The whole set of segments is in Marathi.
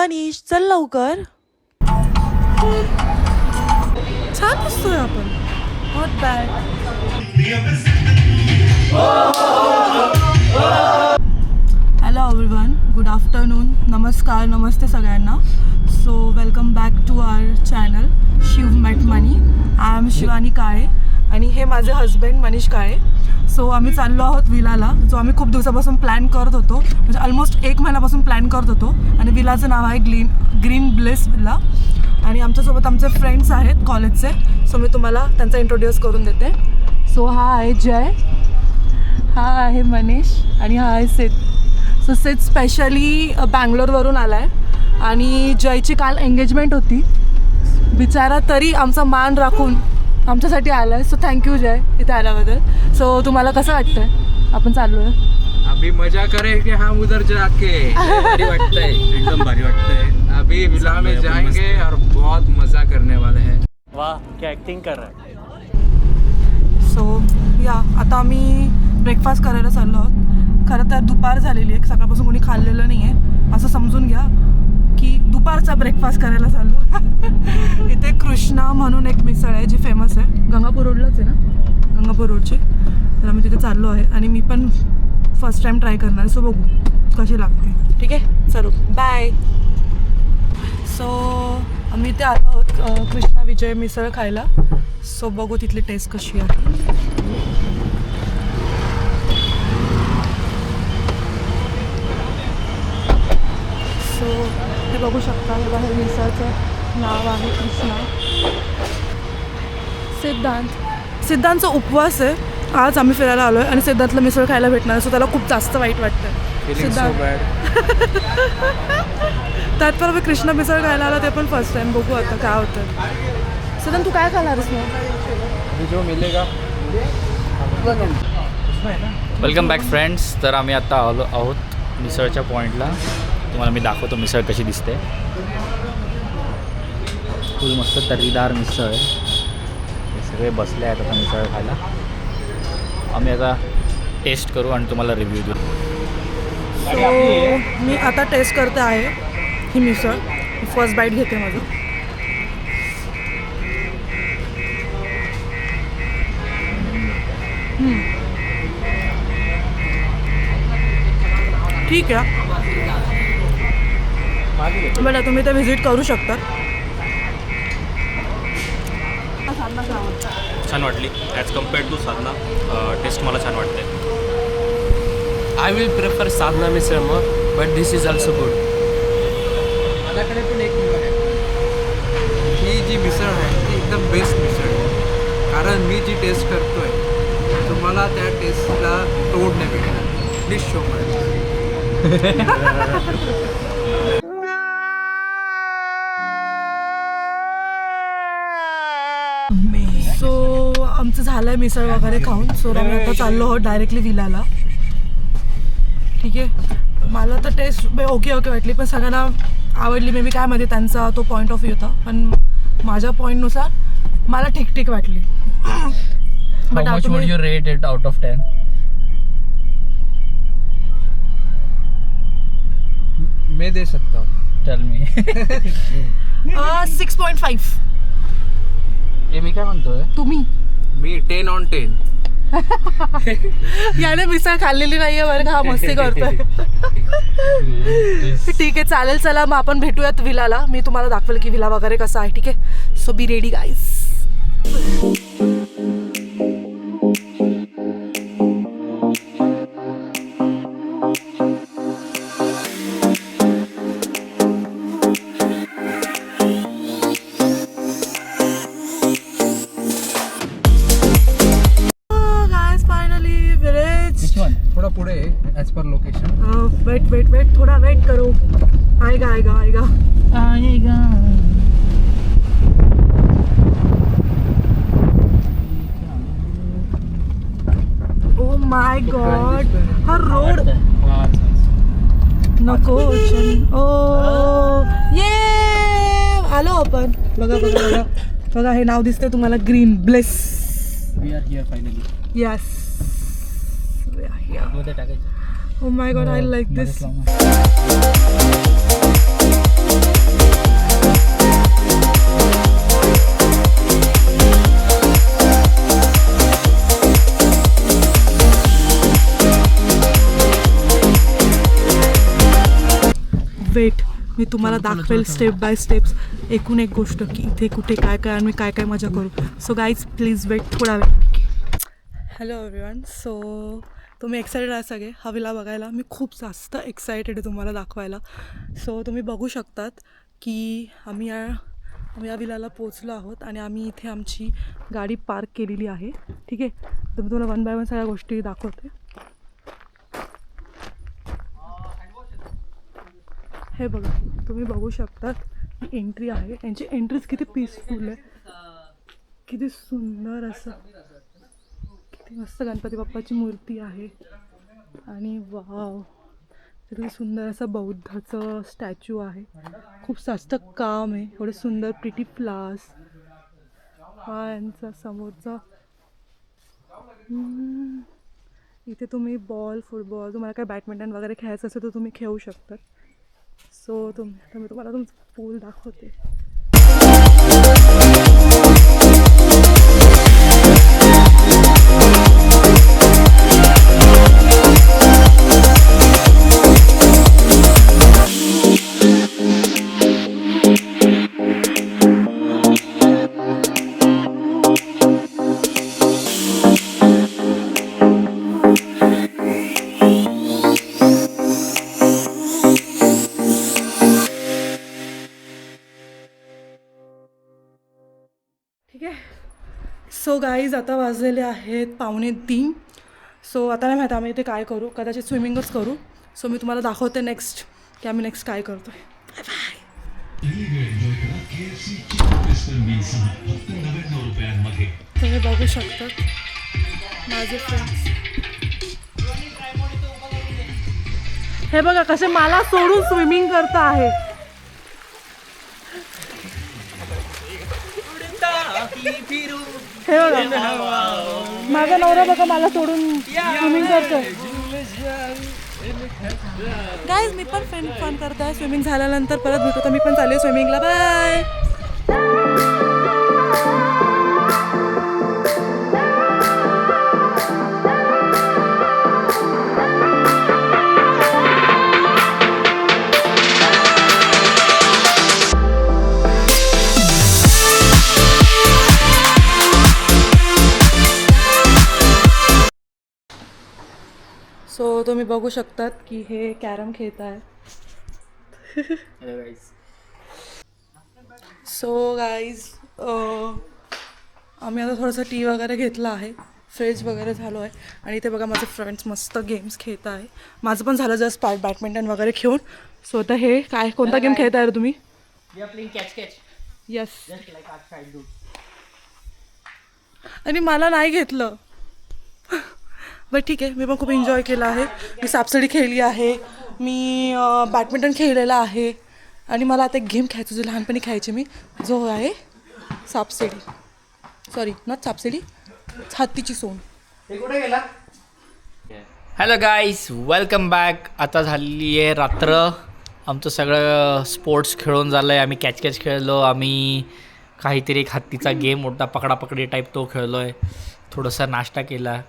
मनीष चल लवकर. छान दिसतोय आपण. Not bad. Hello everyone, good afternoon, नमस्कार, नमस्ते सगळ्यांना. So welcome back to our channel Shiv mate money. I am Shivani Kale आणि हे माझे हजबंड मनीष काळे. सो आम्ही चाललो आहोत विलाला, जो आम्ही खूप दिवसापासून प्लॅन करत होतो, म्हणजे ऑलमोस्ट 1 महिन्यापासून प्लॅन करत होतो. आणि विलाचं नाव आहे ग्रीन ब्लेस विला. आणि आमच्यासोबत आमचे फ्रेंड्स आहेत कॉलेजचे. सो मी तुम्हाला त्यांचा इंट्रोड्यूस करून देते. सो हा आहे जय, हा आहे मनीष आणि हा आहे सिद्ध. सो सिद्ध स्पेशली बँगलोरवरून आला आहे आणि जयची काल एंगेजमेंट होती. बिचारा तरी आमचा मान राखून आमच्यासाठी आला आहे. सो थँक्यू जय इथे आल्याबद्दल. सो तुम्हाला कसं वाटतंय आपण चाललो आहे? अभी मजा करेंगे हम उधर जाके. भारी वाटतंय, एकदम भारी वाटतंय. अभी विला में जाएंगे और बहुत मजा करने वाले हैं. वाह क्या एक्टिंग कर रहा है. सो या आता आम्ही ब्रेकफास्ट करायला चाललो आहोत. खरं तर दुपार झालेली आहे, सकाळपासून कोणी खाल्लेलं नाही आहे असं समजून घ्या की दुपारचा ब्रेकफास्ट करायला चाललो. इथे कृष्णा म्हणून एक मिसळ आहे जी फेमस आहे, गंगापूर रोडलाच आहे ना, गंगापूर रोडची. तर आम्ही तिथे चाललो आहे आणि मी पण फर्स्ट टाईम ट्राय करणार. सो बघू कशी लागते. ठीक आहे, चलो बाय. सो आम्ही इथे आलो आहोत कृष्णा विजय मिसळ खायला. सो बघू तिथली टेस्ट कशी आहे. सो हे बघू शकता, हे बाहेर मिसळचं नाव आहे कृष्णा. सिद्धांतचा उपवास आहे. आज आम्ही फिरायला आलो आहे आणि सिद्धांतला मिसळ खायला भेटणार. सो त्याला खूप जास्त वाईट वाटतं. सिद्धांत त्यात पण आम्ही कृष्णा मिसळ खायला आला, ते पण फर्स्ट टाईम. बघू आता काय होतं. सिद्धांत तू काय खाणारस मग? जो मिलेगा. Welcome back friends. तर आम्ही आता आलो आहोत मिसळच्या पॉईंटला. तुम्हाला मी दाखवतो मिसळ कशी दिसते. फुल मस्त तर्रीदार मिसळ आहे. हे सगळे बसले आहेत आता मिसळ खायला. आम्ही आता टेस्ट करू आणि तुम्हाला रिव्ह्यू देऊ. सो मी आता टेस्ट करते आहे ही मिसळ. फर्स्ट बाईट घेते माझं. ठीक आहे, बरं तुम्ही ते व्हिजिट करू शकता. छान वाटली ॲज कम्पेअर्ड टू साधना. टेस्ट मला छान वाटते. I will prefer Sadhana misal more, but this is also good. माझ्याकडे पण एक मिसळ आहे. ही जी मिसळ आहे ती एकदम बेस्ट मिसळ आहे. कारण मी जी टेस्ट करतोय तुम्हाला त्या टेस्टला तोड नाही भेटणार. प्लीज शो मला. सो आमचं झालं आहे मिसळ वगैरे खाऊन. सो आम्ही आता चाललो आहोत डायरेक्टली विलाला. ठीक आहे, मला तर टेस्ट ओके वाटली, पण सगळ्यांना आवडली. मे बी काय माहिती त्यांचा तो पॉईंट ऑफ व्ह्यू होता, पण माझ्या पॉईंटनुसार मला ठीक वाटली. How much would you rate it out of 10? मैं दे सकता हूँ. Tell me. 6.5. हे मी काय म्हणतोय, तुम्ही? मी 10 on 10. याने मिसळ खाल्लेली नाहीये बरं का, हा मस्ती करतोय. ठीक आहे, चालेल. चला मग आपण भेटूयात विलाला. मी तुम्हाला दाखवेल की विला वगैरे कसा आहे. ठीक आहे, सो बी रेडी गाईज. थोड़ा पुढे ॲज पर लोकेशन. वेट थोड़ा वेट करो. आएगा. ओ माय गॉड, हा रोड नको. ओ ये आलो आपण. बघा हे नाव दिसतंय तुम्हाला, green bless. we are here finally. Yes. Yeah. मध्ये टाकायचं. Oh my god, I like this. Wait. मी तुम्हाला दाखवेल स्टेप बाय स्टेप्स एकूण एक गोष्ट की इथे कुठे काय काय आणि मी काय काय मजा करू. सो गाईज प्लीज वेट थोडा वेळ. Hello everyone. सो तुम्ही एक्सायटेड आहे सगळे हा विला बघायला. मी खूप जास्त एक्सायटेड आहे तुम्हाला दाखवायला. सो तुम्ही बघू शकतात की आम्ही या विलाला पोचलो आहोत आणि आम्ही इथे आमची गाडी पार्क केलेली आहे. ठीक आहे, तर मी तुम्हाला 1 बाय 1 सगळ्या गोष्टी दाखवते. हे बघा, तुम्ही बघू शकतात ही एंट्री आहे. यांची एंट्रीज किती पीसफुल आहे, किती सुंदर असं, किती मस्त गणपती बाप्पाची मूर्ती आहे. आणि वाव, किती सुंदर असं बौद्धाचं स्टॅच्यू आहे. खूप जास्त काम आहे, एवढे सुंदर प्रिटी फ्लावर्स. हा यांचा समोरचा. इथे तुम्ही बॉल, फुटबॉल, तुम्हाला काय बॅडमिंटन वगैरे खेळायचं असेल तर तुम्ही खेळू शकता. सो मी तुम्हाला तुमचं पूल दाखवते. ठीक आहे. सो गाईज आता वाजलेले आहेत 2:45. सो आता नाही माहिती आम्ही इथे काय करू, कदाचित स्विमिंगच करू. सो मी तुम्हाला दाखवते नेक्स्ट की आम्ही नेक्स्ट काय करतो आहे. Bye bye. तुम्ही बघू शकतात माझे फ्रेंड्स. हे बघा कसे मला सोडून स्विमिंग करत आहे. हे बघा माझा नवरा बघा मला सोडून स्विमिंग करतोय. गाईज मी पण फन करत आहे. स्विमिंग झाल्यानंतर परत भेटू. तर मी पण चालले स्विमिंगला. बाय. सो तुम्ही बघू शकतात की हे कॅरम खेळत आहे. सो गाईज आम्ही आता थोडंसं टी वगैरे घेतला आहे, फ्रेश वगैरे झालो आहे आणि इथे बघा माझे फ्रेंड्स मस्त गेम्स खेळत आहे. माझं पण झालं जस्ट बॅडमिंटन वगैरे खेळून. सो आता हे काय कोणता गेम खेळताय रे तुम्ही? यस. आणि मला नाही घेतलं. बट ठीक आहे, मी पण खूप एन्जॉय केला आहे. मी सापसिडी खेळली आहे, मी बॅडमिंटन खेळलेला आहे आणि मला आता एक गेम खेळायचं जो लहानपणी खेळायचे मी, जो आहे सापसिडी. सॉरी नॉट सापसिडी, हत्तीची सोंग. Hello guys, welcome back. आता झाली आहे रात्र. आमचं सगळं स्पोर्ट्स खेळून झालं आहे. आम्ही कॅच खेळलो, आम्ही काहीतरी एक हत्तीचा गेम मोठा पकडापकडी टाईप तो खेळलो आहे, थोडासा नाश्ता केला.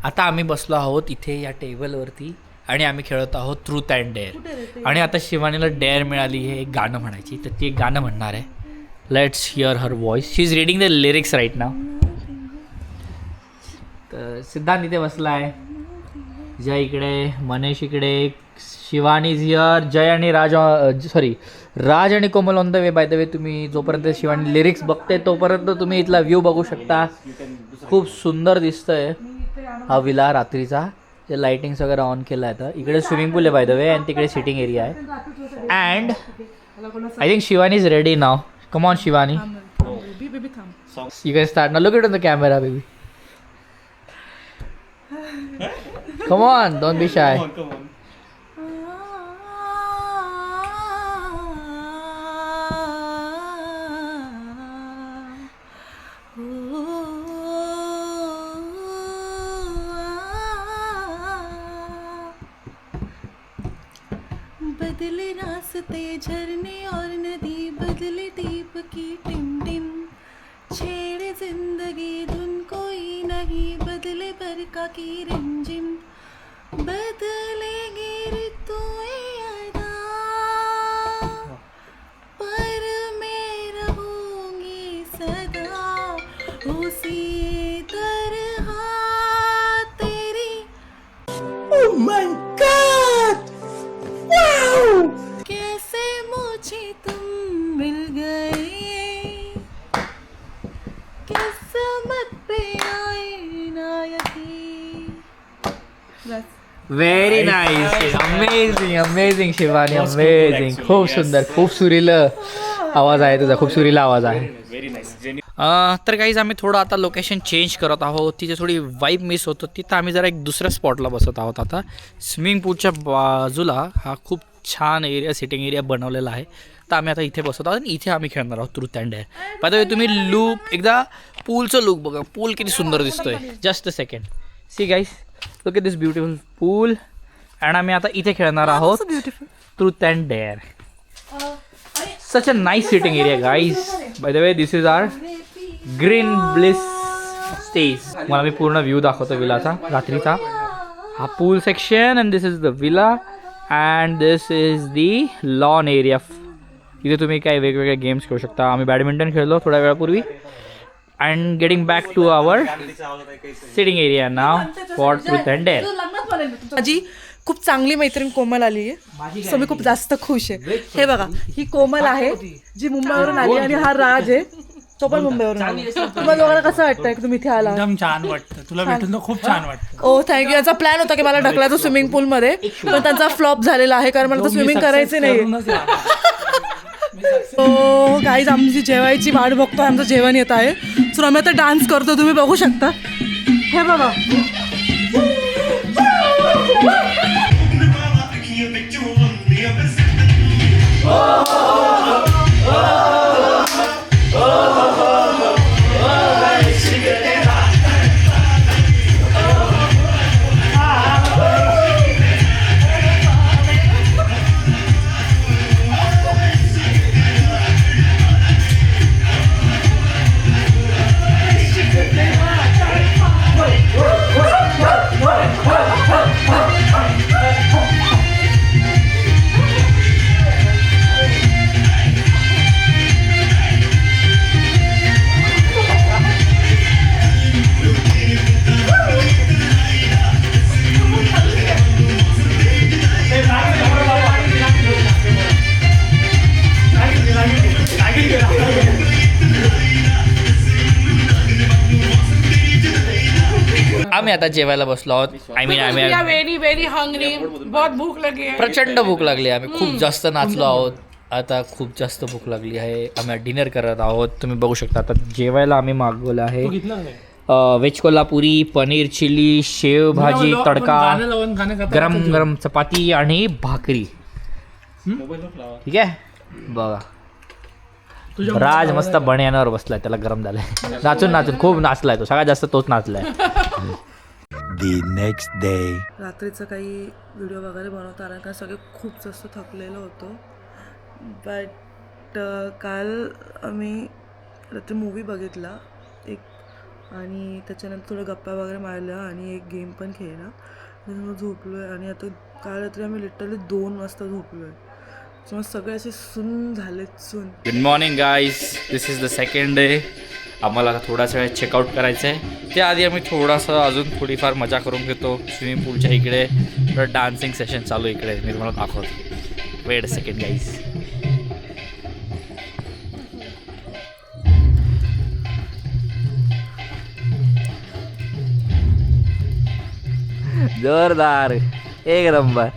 आता आम्ही बसलो आहोत इथे या टेबलवरती आणि आम्ही खेळत आहोत ट्रूथ अँड डेअर. आणि आता शिवानीला डेअर मिळाली हे एक गाणं म्हणायची, तर ती एक गाणं म्हणणार आहे. Let's hear her voice. She is reading the lyrics right now. तर सिद्धांत इथे बसला आहे, जय इकडे, मनीष इकडे, शिवानी इज हिअर, जय आणि राज आणि Komal on the way. By the way तुम्ही जोपर्यंत शिवानी लिरिक्स बघते तोपर्यंत तुम्ही इथला व्ह्यू बघू शकता. खूप सुंदर दिसतंय हा विला रात्रीचा. ते लाइटिंग्स वगैरे ऑन केलं आहे. आता इकडे स्विमिंग पूल आहे बाय द वे आणि तिकडे सिटिंग एरिया आहे. And I think Shivani is ready now. Come on Shivani, you can start now. Look it on the camera baby. Come on, don't be shy. बदले रास्ते झरने और नदी, बदले दीप की टिम टिम, छेड़े जिंदगी धुन कोई नहीं, बदले बरखा की रिमझिम, बदलेंगे ऋतुएं अदा, कैसे मुझे तुम मिल गए, किस्मत पे आए ना यकीन. Very nice, amazing amazing Shivani, amazing. खूप सुंदर, खूप सुरीला आवाज आहे तुझा, खूप सुरीला आवाज आहे. Very nice. तर काहीच आम्ही थोडं आता लोकेशन चेंज करत आहोत. तिथे थोडी वाईब मिस होतं, तिथं आम्ही जरा एक दुसऱ्या स्पॉटला बसत आहोत. आता स्विमिंग पूलच्या बाजूला हा खूप छान एरिया, सिटिंग एरिया बनवलेला आहे. तर आम्ही आता इथे बसत आहोत आणि इथे आम्ही खेळणार आहोत truth and dare. By the way तुम्ही लूक एकदा पूलचं लुक बघा, पूल किती सुंदर दिसतोय. Just a second, see guys, look at this beautiful pool. And आम्ही आता इथे खेळणार आहोत truth and dare. Such a nice sitting area, guys. By the way, this is our Green Bliss Stays. मला मी पूर्ण व्ह्यू दाखवतो विलाचा रात्रीचा. हा pool section and this is the villa and this is the lawn area. इथे तुम्ही काय वेगवेगळे गेम्स खेळू शकता. आम्ही बॅडमिंटन खेळलो थोड्या वेळापूर्वी. And getting back to our sitting area now for truth and dare. माझी खूप चांगली मैत्रीण कोमल आली आहे, सो मी खूप जास्त खुश आहे. हे बघा, ही कोमल आहे जी मुंबईवरून आली आणि हा राज आहे, तो पण मुंबईवरून आला. तुम्हाला दोघांना कसं वाटतंय की तुम्ही इथे आला? एकदम छान वाटतं, तुला भेटून तर खूप छान वाटतं. ओ थँक्यू. याचा प्लॅन होता की मला ढकलायचं स्विमिंग पूलमध्ये, पण त्यांचा फ्लॉप झालेला आहे कारण मला तर स्विमिंग करायचे नाही. हो गाईज, आमची जेवायची वाट बघतोय, आमचं जेवण येत आहे. सो आम्ही आता डान्स करतो, तुम्ही बघू शकता. हे बघा, आम्ही आता जेवायला बसलो आहोत. आम्ही व्हेरी व्हेरी हंग्री, बहुत भूक लगी आहे. प्रचंड भूक लागली. आम्ही खूप जास्त नाचलो आहोत. आता खूप जास्त भूक लागली आहे. आम्ही डिनर करत आहोत. तुम्ही बघू शकता. आता जेवायला आम्ही मागवलं आहे व्हेज कोल्हापुरी, पनीर चिली, शेव भाजी, तडका, गरम गरम चपाती आणि भाकरी. ठीक आहे, बघा राज मस्त बण्यावर बसलाय, त्याला गरम झालंय. नाचून नाचून खूप नाचलाय तो, सगळ्यात जास्त तोच नाचलाय. The next day. रात्रीचं काही व्हिडिओ वगैरे बनवता आला कारण सगळे खूप जास्त थकलेलो होतो. बट काल आम्ही रात्री मूवी बघितला एक, आणि त्याच्यानंतर थोडं गप्पा वगैरे मारल्या आणि एक गेम पण खेळला. त्याच्यामुळे झोपलो आहे आणि आता काल रात्री आम्ही लिटरली 2 वाजता झोपलो आहे. त्यामुळे सगळे असे सुन झाले, सुन. Good morning guys, this is the second day. आम्हाला थोडासा वेळ चेकआउट करायचं आहे. त्याआधी आम्ही थोडंसं अजून थोडीफार मजा करून घेतो. स्विमिंग पूलच्या इकडे थोडं डान्सिंग सेशन चालू इकडे, मी तुम्हाला दाखवतो. Weight a second guys. जोरदार, एक नंबर.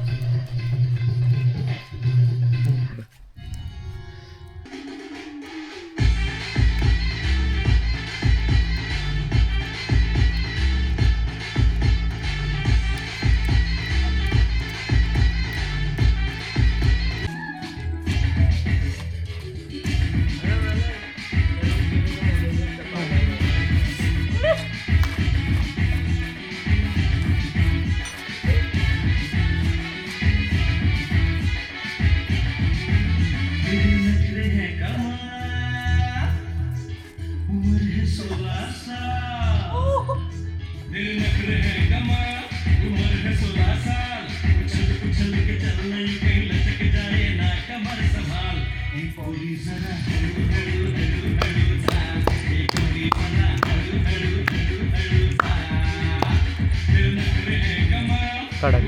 कडक.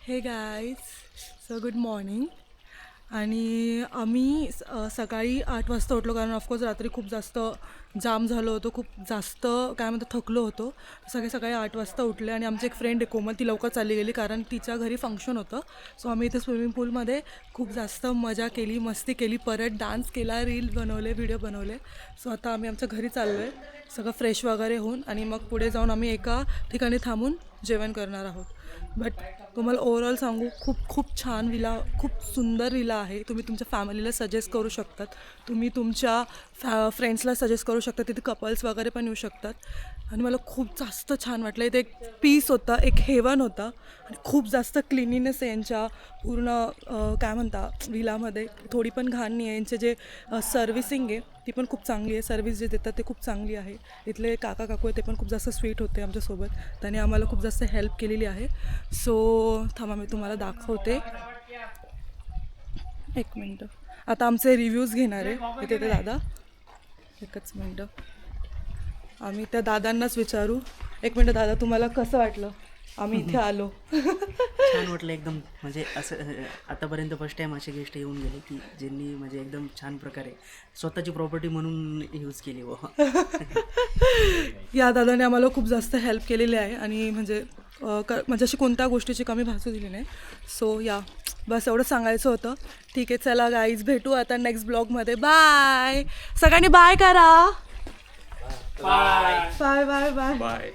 हे गाईज सो गुड मॉर्निंग. आणि आम्ही सकाळी 8 वाजता उठलो कारण ऑफकोर्स रात्री खूप जास्त जाम झालो होतो, खूप जास्त काय म्हणतात थकलो होतो. सकाळी 8 वाजता उठले आणि आमची एक फ्रेंड आहे कोमल, ती लवकर चालली गेली कारण तिच्या घरी फंक्शन होतं. सो आम्ही इथे स्विमिंग पूलमध्ये खूप जास्त मजा केली, मस्ती केली, परत डान्स केला, रील बनवले, व्हिडिओ बनवले. सो आता आम्ही आमच्या घरी चाललो आहे सगळं फ्रेश वगैरे होऊन आणि मग पुढे जाऊन आम्ही एका ठिकाणी थांबून जेवण करणार आहोत. बट तुम्हाला ओव्हरऑल सांगू खूप छान विला, खूप सुंदर विला आहे. तुम्ही तुमच्या फॅमिलीला सजेस्ट करू शकतात, तुम्ही तुमच्या फ्रेंड्सला सजेस्ट करू शकता. तिथे कपल्स वगैरे पण येऊ शकतात. आणि मला खूप जास्त छान वाटलं. इथे एक पीस होता, एक हेवन होता आणि खूप जास्त क्लिनिनेस आहे यांच्या पूर्ण काय म्हणता विलामध्ये. थोडी पण घाण नाही आहे. यांचे जे सर्व्हिसिंग आहे ती पण खूप चांगली आहे. सर्व्हिस जे देतात ते खूप चांगली आहे. इथले काका काकू आहे ते पण खूप जास्त स्वीट होते आमच्यासोबत. त्याने आम्हाला खूप जास्त हेल्प केलेली आहे. सो थांबा मी तुम्हाला दाखवते. एक मिनटं. आता आमचे रिव्ह्यूज घेणार आहे इथे ते दादा. एकच मिनटं. आम्ही त्या दादांनाच विचारू. एक मिनटं दादा, तुम्हाला कसं वाटलं आम्ही इथे आलो? छान वाटलं एकदम. म्हणजे असं आतापर्यंत फर्स्ट टाईम असे गेस्ट येऊन गेले की ज्यांनी म्हणजे एकदम छान प्रकारे स्वतःची प्रॉपर्टी म्हणून यूज केली व या दादाने आम्हाला खूप जास्त हेल्प केलेली आहे आणि म्हणजे म्हणजे अशी कोणत्या गोष्टीची कमी भासू दिली नाही. सो या बस एवढं सांगायचं होतं. ठीक आहे, चला गाईज भेटू आता नेक्स्ट ब्लॉगमध्ये. बाय सगळ्यांनी, बाय करा. Bye bye bye bye.